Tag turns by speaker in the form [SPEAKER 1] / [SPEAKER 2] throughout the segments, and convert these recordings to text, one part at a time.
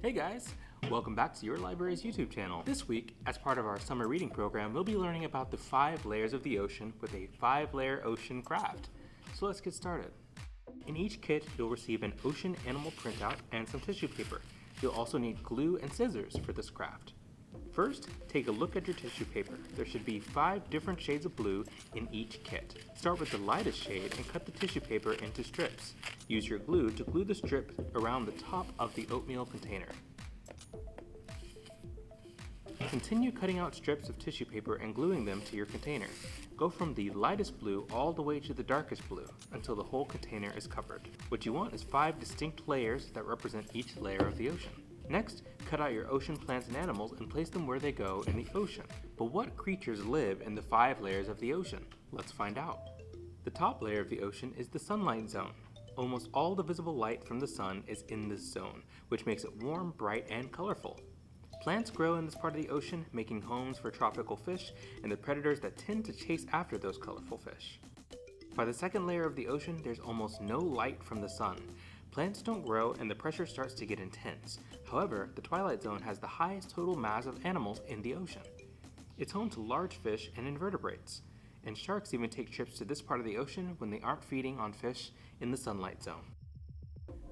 [SPEAKER 1] Hey guys! Welcome back to your library's YouTube channel. This week, as part of our summer reading program, we'll be learning about the 5 layers of the ocean with a 5-layer ocean craft. So let's get started. In each kit, you'll receive an ocean animal printout and some tissue paper. You'll also need glue and scissors for this craft. First, take a look at your tissue paper. There should be 5 different shades of blue in each kit. Start with the lightest shade and cut the tissue paper into strips. Use your glue to glue the strip around the top of the oatmeal container. Continue cutting out strips of tissue paper and gluing them to your container. Go from the lightest blue all the way to the darkest blue until the whole container is covered. What you want is 5 distinct layers that represent each layer of the ocean. Next, cut out your ocean plants and animals and place them where they go in the ocean. But what creatures live in the 5 layers of the ocean? Let's find out. The top layer of the ocean is the sunlight zone. Almost all the visible light from the sun is in this zone, which makes it warm, bright, and colorful. Plants grow in this part of the ocean, making homes for tropical fish and the predators that tend to chase after those colorful fish. By the second layer of the ocean, there's almost no light from the sun. Plants don't grow and the pressure starts to get intense. However, the Twilight Zone has the highest total mass of animals in the ocean. It's home to large fish and invertebrates, and sharks even take trips to this part of the ocean when they aren't feeding on fish in the sunlight zone.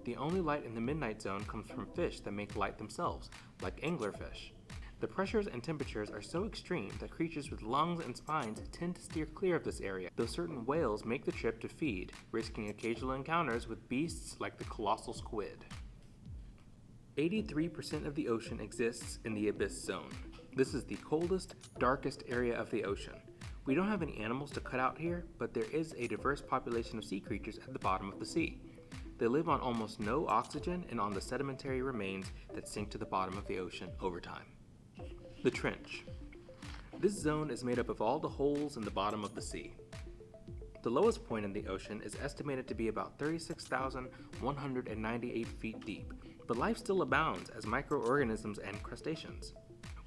[SPEAKER 1] The only light in the midnight zone comes from fish that make light themselves, like anglerfish. The pressures and temperatures are so extreme that creatures with lungs and spines tend to steer clear of this area, though certain whales make the trip to feed, risking occasional encounters with beasts like the colossal squid. 83% of the ocean exists in the abyss zone. This is the coldest, darkest area of the ocean. We don't have any animals to cut out here, but there is a diverse population of sea creatures at the bottom of the sea. They live on almost no oxygen and on the sedimentary remains that sink to the bottom of the ocean over time. The trench. This zone is made up of all the holes in the bottom of the sea. The lowest point in the ocean is estimated to be about 36,198 feet deep, but life still abounds as microorganisms and crustaceans.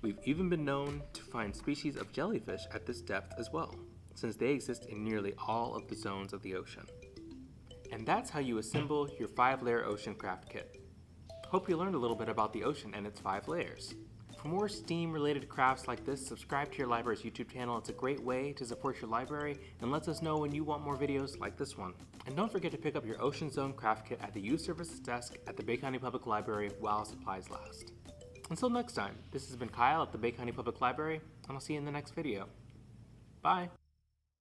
[SPEAKER 1] We've even been known to find species of jellyfish at this depth as well, since they exist in nearly all of the zones of the ocean. And that's how you assemble your 5-layer ocean craft kit. Hope you learned a little bit about the ocean and its 5 layers. For more STEAM-related crafts like this, subscribe to your library's YouTube channel. It's a great way to support your library and lets us know when you want more videos like this one. And don't forget to pick up your Ocean Zone craft kit at the Youth Services desk at the Bay County Public Library while supplies last. Until next time, this has been Kyle at the Bay County Public Library, and I'll see you in the next video. Bye!